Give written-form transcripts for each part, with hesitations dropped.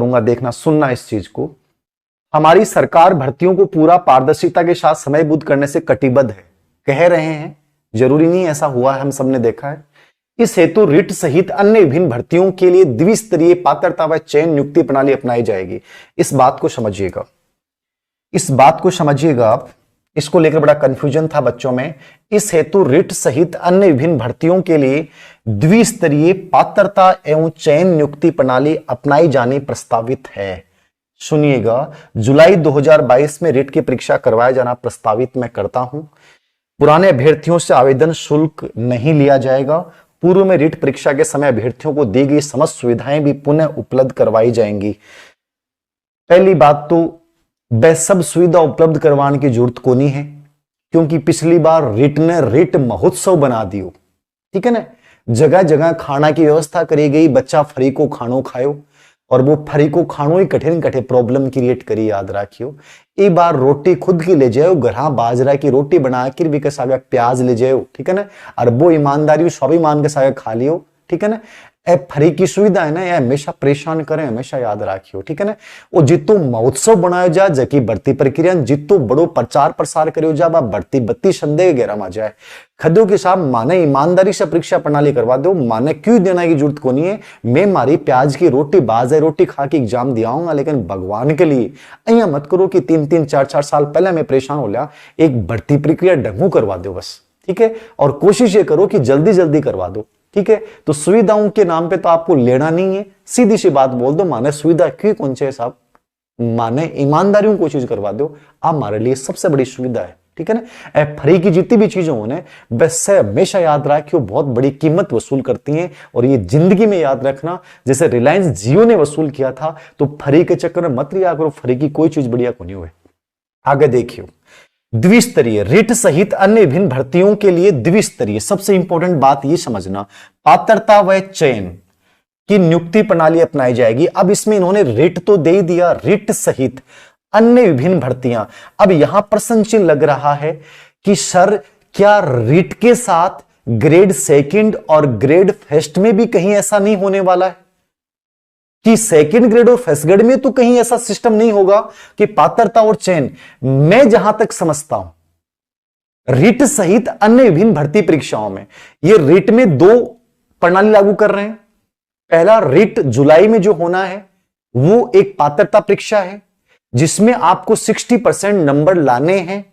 करूंगा, देखना सुनना इस चीज को। हमारी सरकार भर्तियों को पूरा पारदर्शिता के साथ समयबद्ध करने से कटिबद्ध है, कह रहे हैं, जरूरी नहीं ऐसा हुआ है, हम सबने देखा है। इस हेतु रिट सहित अन्य विभिन्न भर्तियों के लिए द्विस्तरीय पात्रता व चयन नियुक्ति प्रणाली अपनाई जाएगी। इस बात को समझिएगा, इस बात को समझिएगा आप, इसको लेकर बड़ा कंफ्यूजन था बच्चों में। इस हेतु रिट सहित अन्य विभिन्न भर्तियों के लिए द्विस्तरीय पात्रता एवं चयन नियुक्ति प्रणाली अपनाई जानी प्रस्तावित है। सुनिएगा, जुलाई 2022 में रिट की परीक्षा करवाया जाना प्रस्तावित मैं करता हूं। पुराने अभ्यर्थियों से आवेदन शुल्क नहीं लिया जाएगा। पूर्व में रिट परीक्षा के समय अभ्यर्थियों को दी गई समस्त सुविधाएं भी पुनः उपलब्ध करवाई जाएंगी। पहली बात तो वह सब सुविधा उपलब्ध करवाने की जरूरत को नहीं है, क्योंकि पिछली बार रिट ने रिट महोत्सव बना दियो, ठीक है ना। जगह जगह खाना की व्यवस्था करी गई, बच्चा फ्री को खानो खायो, और वो फ्री को खानो ही कठिन कठिन प्रॉब्लम क्रिएट करी, याद रखियो। एक बार रोटी खुद की ले जाओ, घर बाजरा की रोटी बना कर भी के प्याज ले जाओ, ठीक है ना, और वो ईमानदारी स्वाभिमान के साथ खा लियो, ठीक है ना। फ्री की सुविधा है ना, यह हमेशा परेशान करें, हमेशा याद रखियो, ठीक है ना। वो जितो महोत्सव बनायो जा, जबकि भर्ती प्रक्रिया जितो बड़ो प्रचार प्रसार करो जा, भर्ती बत्ती संदेह घेरा में जाए। खदों के साथ माने ईमानदारी से परीक्षा प्रणाली करवा दो, माने क्यों देना की जरूरत को नहीं है। मैं मारी प्याज की रोटी बाजे रोटी खा के एग्जाम दियाऊंगा, लेकिन भगवान के लिए अहिया मत करो कि 3-3 4-4 साल पहले मैं परेशान हो लिया। एक भर्ती प्रक्रिया ढंगू करवा दो बस, ठीक है, और कोशिश ये करो कि जल्दी जल्दी करवा दो, ठीक है। तो सुविधाओं के नाम पे तो आपको लेना नहीं है, सीधी सी बात बोल दो, माने सुविधा क्यों कौन से साहब, माने ईमानदारियों को चीज करवा दो, आप हमारे लिए सबसे बड़ी सुविधा है, ठीक है ना। फ्री की जितनी भी चीजें होने वैसे हमेशा याद रखियो बहुत बड़ी कीमत वसूल करती हैं, और ये जिंदगी में याद रखना, जैसे रिलायंस जियो ने वसूल किया था, तो फ्री के चक्कर में मत लिया करो, फ्री की कोई चीज बढ़िया को नहीं हुए। आगे देखियो, द्विस्तरीय रिट सहित अन्य विभिन्न भर्तियों के लिए द्विस्तरीय, सबसे इंपॉर्टेंट बात यह समझना, पात्रता व चयन की नियुक्ति प्रणाली अपनाई जाएगी। अब इसमें इन्होंने रिट तो दे ही दिया, रिट सहित अन्य विभिन्न भर्तियां। अब यहां प्रश्न चिन्ह लग रहा है कि सर क्या रिट के साथ ग्रेड सेकंड और ग्रेड फर्स्ट में भी कहीं ऐसा नहीं होने वाला है कि सेकंड ग्रेड और फर्स्ट ग्रेड में तो कहीं ऐसा सिस्टम नहीं होगा कि पात्रता और चयन। मैं जहां तक समझता हूं रिट सहित अन्य विभिन्न भर्ती परीक्षाओं में ये रिट में 2 प्रणाली लागू कर रहे हैं। पहला, रिट जुलाई में जो होना है वो एक पात्रता परीक्षा है जिसमें आपको 60% नंबर लाने हैं।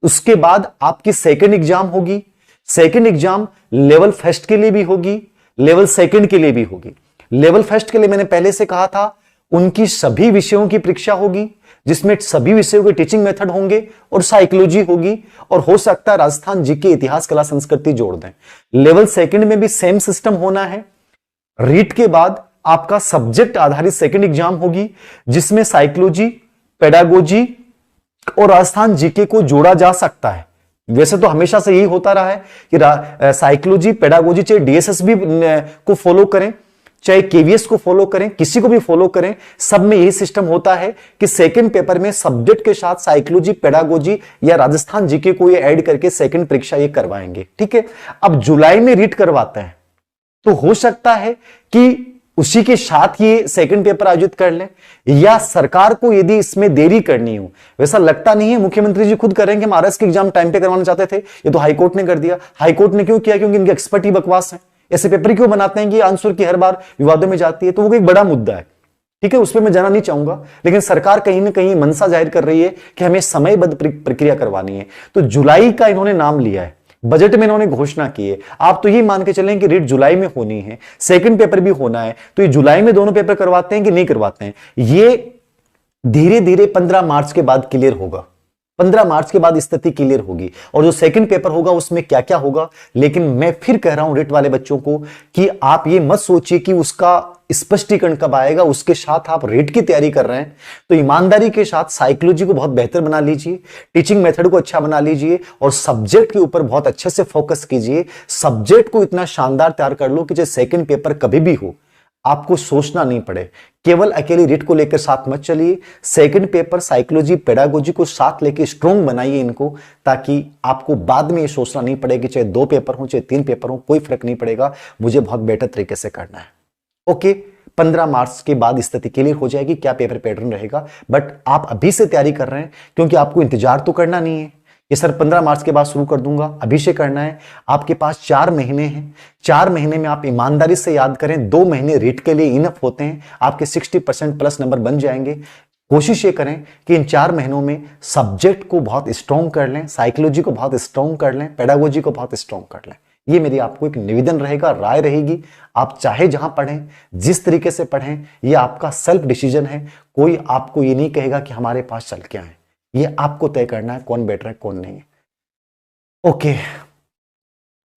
उसके बाद आपकी सेकंड एग्जाम होगी। सेकंड एग्जाम लेवल फर्स्ट के लिए भी होगी, लेवल सेकंड के लिए भी होगी। लेवल फर्स्ट के लिए मैंने पहले से कहा था उनकी सभी विषयों की परीक्षा होगी, जिसमें सभी विषयों के टीचिंग मेथड होंगे और साइकोलॉजी होगी, और हो सकता है राजस्थान जीके, इतिहास, कला, संस्कृति जोड़ दें। लेवल सेकंड में भी सेम सिस्टम होना है। रीट के बाद आपका सब्जेक्ट आधारित सेकंड एग्जाम होगी, जिसमें साइकोलॉजी, पेडागोजी और राजस्थान जीके को जोड़ा जा सकता है। वैसे तो हमेशा से यही होता रहा है कि साइकोलॉजी, पेडागोजी, चाहे डीएसएसबी को फॉलो करें, चाहे केवीएस को फॉलो करें, किसी को भी फॉलो करें, सब में यही सिस्टम होता है कि सेकंड पेपर में सब्जेक्ट के साथ साइकोलॉजी, पेडागोजी या राजस्थान जीके को ये ऐड करके सेकंड परीक्षा ये करवाएंगे, ठीक है। अब जुलाई में रीट करवाते हैं तो हो सकता है कि उसी के साथ ये सेकंड पेपर आयोजित कर लें, या सरकार को यदि इसमें देरी करनी हो, वैसा लगता नहीं है। मुख्यमंत्री जी खुद करेंगे, महाराज के एग्जाम टाइम पे करवाना चाहते थे, ये तो हाईकोर्ट ने कर दिया। हाईकोर्ट ने क्यों किया? क्योंकि इनके एक्सपर्ट ही बकवास है। ऐसे पेपर क्यों बनाते हैं कि आंसर की हर बार विवादों में जाती है, तो वो एक बड़ा मुद्दा है, ठीक है, उस पर मैं जाना नहीं चाहूंगा। लेकिन सरकार कहीं ना कहीं मंशा जाहिर कर रही है कि हमें समयबद्ध प्रक्रिया करवानी है, तो जुलाई का इन्होंने नाम लिया है, बजट में इन्होंने घोषणा की है। आप तो ये मान के चलें कि रीट जुलाई में होनी है, सेकंड पेपर भी होना है, तो ये जुलाई में दोनों पेपर करवाते हैं कि नहीं करवाते हैं, ये धीरे धीरे 15 मार्च के बाद क्लियर होगा। 15 मार्च के बाद स्थिति क्लियर होगी, और जो सेकंड पेपर होगा उसमें क्या क्या होगा। लेकिन मैं फिर कह रहा हूं रीट वाले बच्चों को कि आप ये मत सोचिए कि उसका स्पष्टीकरण कब आएगा, उसके साथ आप रीट की तैयारी कर रहे हैं तो ईमानदारी के साथ साइकोलॉजी को बहुत बेहतर बना लीजिए, टीचिंग मेथड को अच्छा बना लीजिए, और सब्जेक्ट के ऊपर बहुत अच्छे से फोकस कीजिए। सब्जेक्ट को इतना शानदार तैयार कर लो कि चाहे सेकंड पेपर कभी भी हो आपको सोचना नहीं पड़े। केवल अकेली रीट को लेकर साथ मत चलिए, सेकंड पेपर साइकोलॉजी, पेडागोजी को साथ लेकर स्ट्रॉन्ग बनाइए इनको, ताकि आपको बाद में ये सोचना नहीं पड़े कि चाहे 2 पेपर हो चाहे 3 पेपर हो, कोई फर्क नहीं पड़ेगा, मुझे बहुत बेहतर तरीके से करना है। ओके, 15 मार्च के बाद स्थिति क्लियर हो जाएगी क्या पेपर पैटर्न रहेगा। बट आप अभी से तैयारी कर रहे हैं क्योंकि आपको इंतजार तो करना नहीं है ये सर 15 मार्च के बाद शुरू कर दूंगा, अभी से करना है। आपके पास 4 महीने हैं, 4 महीने में आप ईमानदारी से याद करें, 2 महीने रीट के लिए इनफ होते हैं, आपके 60% प्लस नंबर बन जाएंगे। कोशिश ये करें कि इन 4 महीनों में सब्जेक्ट को बहुत स्ट्रॉन्ग कर लें, साइकोलॉजी को बहुत स्ट्रॉन्ग कर लें, पेडागोजी को बहुत स्ट्रॉन्ग कर लें। ये मेरी आपको एक निवेदन रहेगा, राय रहेगी। आप चाहे जहां पढ़ें, जिस तरीके से पढ़ें, ये आपका सेल्फ डिसीजन है। कोई आपको ये नहीं कहेगा कि हमारे पास चल के आए, ये आपको तय करना है कौन बेटर है कौन नहीं है। ओके,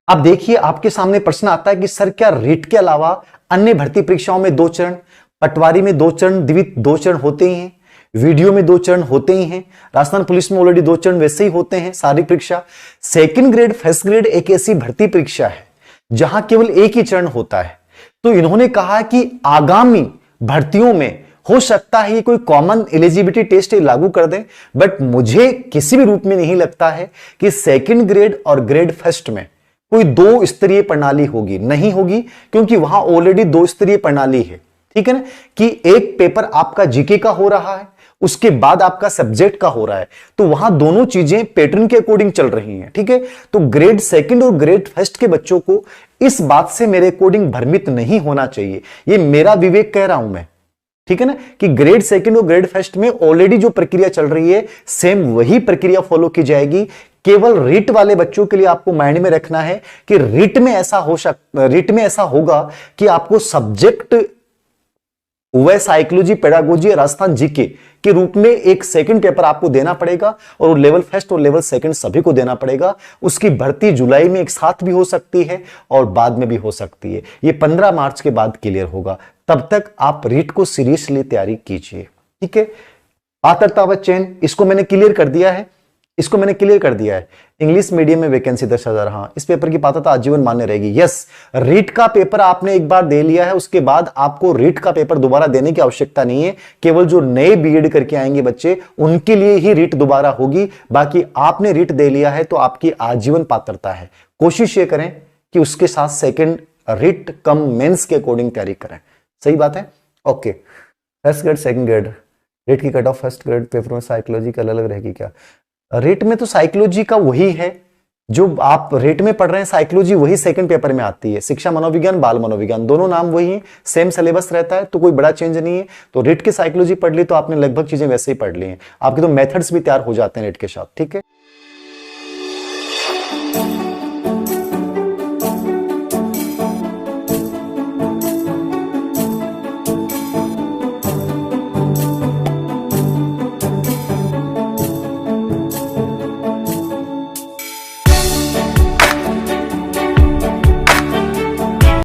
अब देखिए आपके सामने प्रश्न आता है कि सर क्या रीट के अलावा अन्य भर्ती परीक्षाओं में 2 चरण, पटवारी में 2 चरण, द्वित 2 चरण होते ही हैं, वीडियो में 2 चरण होते ही हैं, राजस्थान पुलिस में ऑलरेडी 2 चरण वैसे ही होते हैं। शारीरिक परीक्षा सेकंड ग्रेड फर्स्ट ग्रेड एक ऐसी भर्ती परीक्षा है जहां केवल एक ही चरण होता है। तो इन्होंने कहा कि आगामी भर्तियों में हो सकता है ये कोई कॉमन एलिजिबिलिटी टेस्ट लागू कर दें, बट मुझे किसी भी रूप में नहीं लगता है कि सेकंड ग्रेड और ग्रेड फर्स्ट में कोई 2 स्तरीय प्रणाली होगी, नहीं होगी, क्योंकि वहां ऑलरेडी 2 स्तरीय प्रणाली है। ठीक है ना, कि एक पेपर आपका जीके का हो रहा है, उसके बाद आपका सब्जेक्ट का हो रहा है, तो वहां दोनों चीजें पैटर्न के अकॉर्डिंग चल रही हैं। ठीक है, तो ग्रेड सेकंड और ग्रेड फर्स्ट के बच्चों को इस बात से मेरे अकॉर्डिंग भ्रमित नहीं होना चाहिए, ये मेरा विवेक कह रहा हूं मैं। ठीक है ना, कि ग्रेड सेकंड और ग्रेड फर्स्ट में ऑलरेडी जो प्रक्रिया चल रही है सेम वही प्रक्रिया फॉलो की जाएगी। केवल रीट वाले बच्चों के लिए आपको माइंड में रखना है कि रीट में ऐसा होगा कि आपको सब्जेक्ट वह साइकोलॉजी, पेडागोजी, राजस्थान जीके के रूप में एक सेकंड पेपर आपको देना पड़ेगा और लेवल फर्स्ट और लेवल सेकंड सभी को देना पड़ेगा। उसकी भर्ती जुलाई में एक साथ भी हो सकती है और बाद में भी हो सकती है। ये 15 मार्च के बाद क्लियर होगा, तब तक आप रीट को सीरियसली तैयारी कीजिए। ठीक है, पात्रता व चयन इसको मैंने क्लियर कर दिया है, इंग्लिश मीडियम में वैकेंसी 10,000। हाँ, इस पेपर की पात्रता आजीवन मान्य रहेगी। यस, रीट का पेपर आपने एक बार दे लिया है, उसके बाद आपको रीट का पेपर दोबारा देने की आवश्यकता नहीं है। केवल जो नए बीएड करके आएंगे बच्चे उनके लिए ही रीट दोबारा होगी। बाकी आपने रीट दे लिया है तो आपकी आजीवन पात्रता है। कोशिश ये करें कि उसके साथ सेकेंड रीट कम मेंस के अकॉर्डिंग तैयारी करें। सही बात है। Okay, first grade second grade REET की cut off first grade paper में साइकोलॉजी का अलग रहेगी क्या? रेट में तो साइकोलॉजी का वही है जो आप रेट में पढ़ रहे हैं, साइकोलॉजी वही सेकंड पेपर में आती है। शिक्षा मनोविज्ञान, बाल मनोविज्ञान दोनों नाम वही है, सेम सिलेबस रहता है, तो कोई बड़ा चेंज नहीं है। तो रेट की साइकोलॉजी पढ़ ली तो आपने लगभग चीजें वैसे ही पढ़ ली हैं, आपके तो मेथड्स भी तैयार हो जाते हैं रेट के साथ। ठीक है।